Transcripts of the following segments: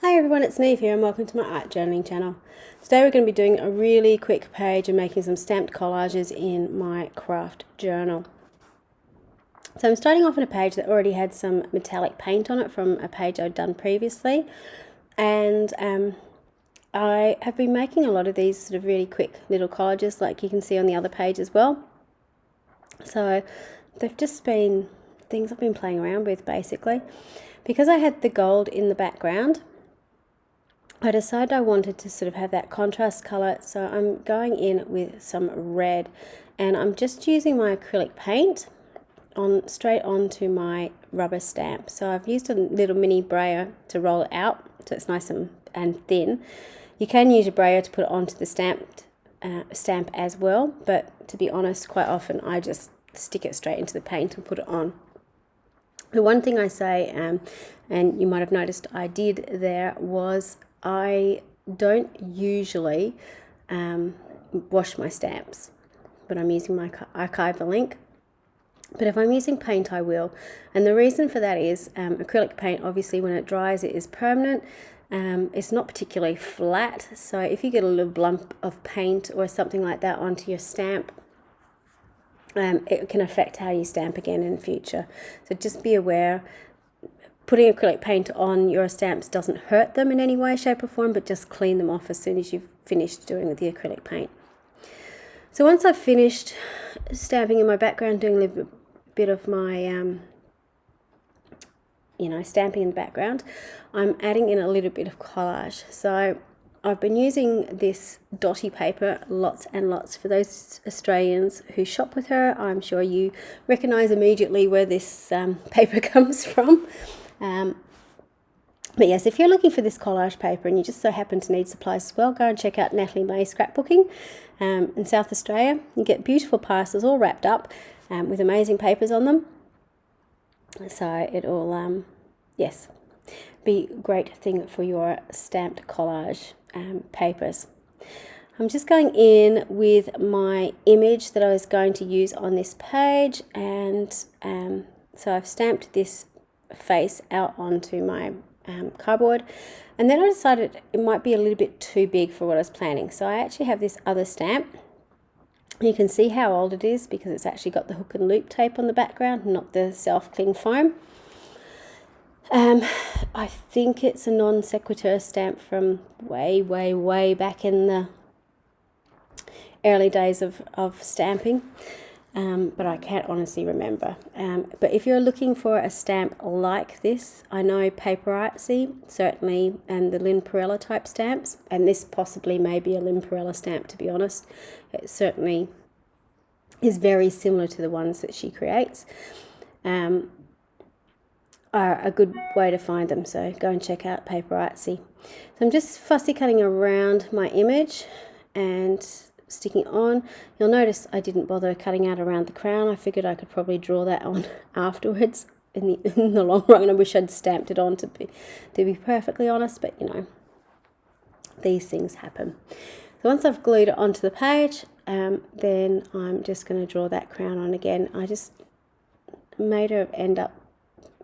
Hi everyone, it's Niamh here and welcome to my art journaling channel. Today we're going to be doing a really quick page and making some stamped collages in my craft journal. So I'm starting off on a page that already had some metallic paint on it from a page I'd done previously, and I have been making a lot of these sort of really quick little collages like you can see on the other page as well. So they've just been things I've been playing around with basically. Because I had the gold in the background, I decided I wanted to sort of have that contrast colour, so I'm going in with some red, and I'm just using my acrylic paint straight onto my rubber stamp. So I've used a little mini brayer to roll it out so it's nice and thin. You can use a brayer to put it onto the stamp as well, but to be honest, quite often I just stick it straight into the paint and put it on. The one thing I say, and you might have noticed I did there, was I don't usually wash my stamps when I'm using my archival ink, but if I'm using paint I will. And the reason for that is acrylic paint, obviously when it dries it is permanent. It's not particularly flat, so if you get a little lump of paint or something like that onto your stamp, it can affect how you stamp again in the future. So just be aware. Putting acrylic paint on your stamps doesn't hurt them in any way, shape or form, but just clean them off as soon as you've finished doing with the acrylic paint. So once I've finished stamping in my background, doing a little bit of my stamping in the background, I'm adding in a little bit of collage. So I've been using this dotty paper lots and lots. For those Australians who shop with her, I'm sure you recognise immediately where this paper comes from. But yes, if you're looking for this collage paper and you just so happen to need supplies as well, go and check out Natalie May Scrapbooking in South Australia. You get beautiful parcels all wrapped up with amazing papers on them. So it'll, yes, be a great thing for your stamped collage papers. I'm just going in with my image that I was going to use on this page, and so I've stamped this face out onto my cardboard, and then I decided it might be a little bit too big for what I was planning, so I actually have this other stamp. You can see how old it is because it's actually got the hook and loop tape on the background, not the self-cling foam. I think it's a non sequitur stamp from way back in the early days of stamping, but I can't honestly remember. But if you're looking for a stamp like this, I know Paper Artsy certainly, and the Lynn Perella type stamps, and this possibly may be a Lynn Perella stamp, to be honest. It certainly is very similar to the ones that she creates. Are a good way to find them, so go and check out Paper Artsy. So I'm just fussy cutting around my image and sticking on. You'll notice I didn't bother cutting out around the crown. I figured I could probably draw that on afterwards in the long run. I wish I'd stamped it on to be perfectly honest, but you know, these things happen. So once I've glued it onto the page, then I'm just going to draw that crown on again. I just made her end up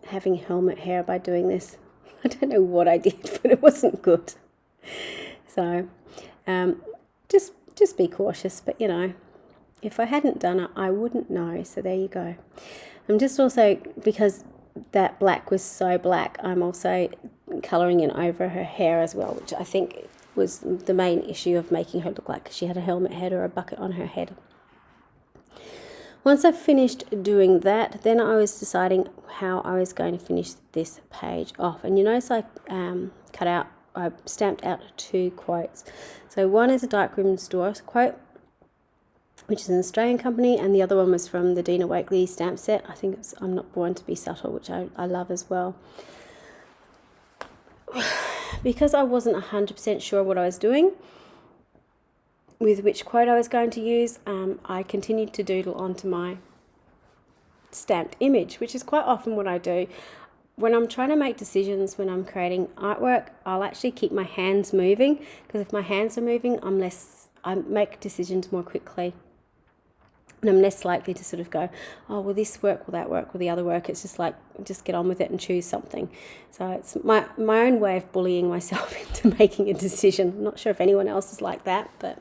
having helmet hair by doing this. I don't know what I did, but it wasn't good. So just be cautious, but you know, if I hadn't done it I wouldn't know, so there you go. I'm just also, because that black was so black, I'm also colouring in over her hair as well, which I think was the main issue of making her look like she had a helmet head or a bucket on her head. Once I've finished doing that, then I was deciding how I was going to finish this page off. And you notice I stamped out two quotes. So one is a Darkroom Store quote, which is an Australian company, and the other one was from the Dina Wakley stamp set. I think it's I'm Not Born to Be Subtle, which I love as well. Because I wasn't 100% sure what I was doing with which quote I was going to use, I continued to doodle onto my stamped image, which is quite often what I do. When I'm trying to make decisions, when I'm creating artwork, I'll actually keep my hands moving, because if my hands are moving, I make decisions more quickly. And I'm less likely to sort of go, oh, will this work, will that work, will the other work? It's just like, just get on with it and choose something. So it's my own way of bullying myself into making a decision. I'm not sure if anyone else is like that, but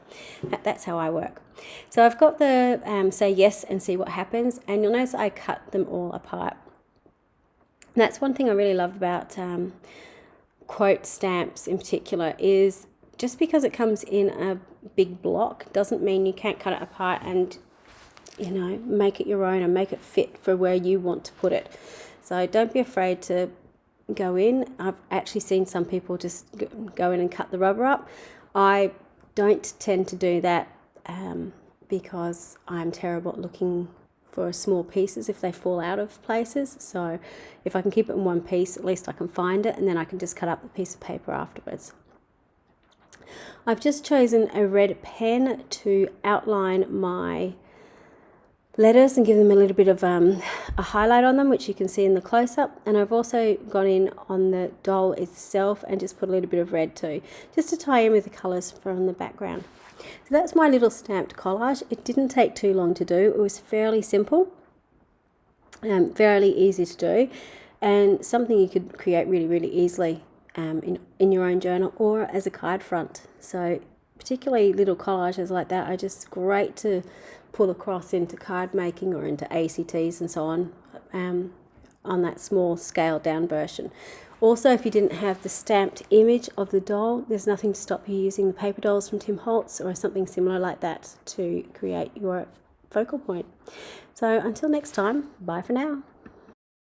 that's how I work. So I've got the say yes and see what happens, and you'll notice I cut them all apart. And that's one thing I really love about quote stamps in particular, is just because it comes in a big block doesn't mean you can't cut it apart and, you know, make it your own and make it fit for where you want to put it. So don't be afraid to go in. I've actually seen some people just go in and cut the rubber up. I don't tend to do that because I'm terrible at looking for small pieces if they fall out of places. So if I can keep it in one piece, at least I can find it, and then I can just cut up the piece of paper afterwards. I've just chosen a red pen to outline my letters and give them a little bit of a highlight on them, which you can see in the close-up. And I've also gone in on the doll itself and just put a little bit of red too, just to tie in with the colours from the background. So that's my little stamped collage. It didn't take too long to do. It was fairly simple, fairly easy to do, and something you could create really, really easily in your own journal or as a card front. So particularly little collages like that are just great to pull across into card making or into ACTs and so on that small scaled down version. Also, if you didn't have the stamped image of the doll, there's nothing to stop you using the paper dolls from Tim Holtz or something similar like that to create your focal point. So until next time, bye for now.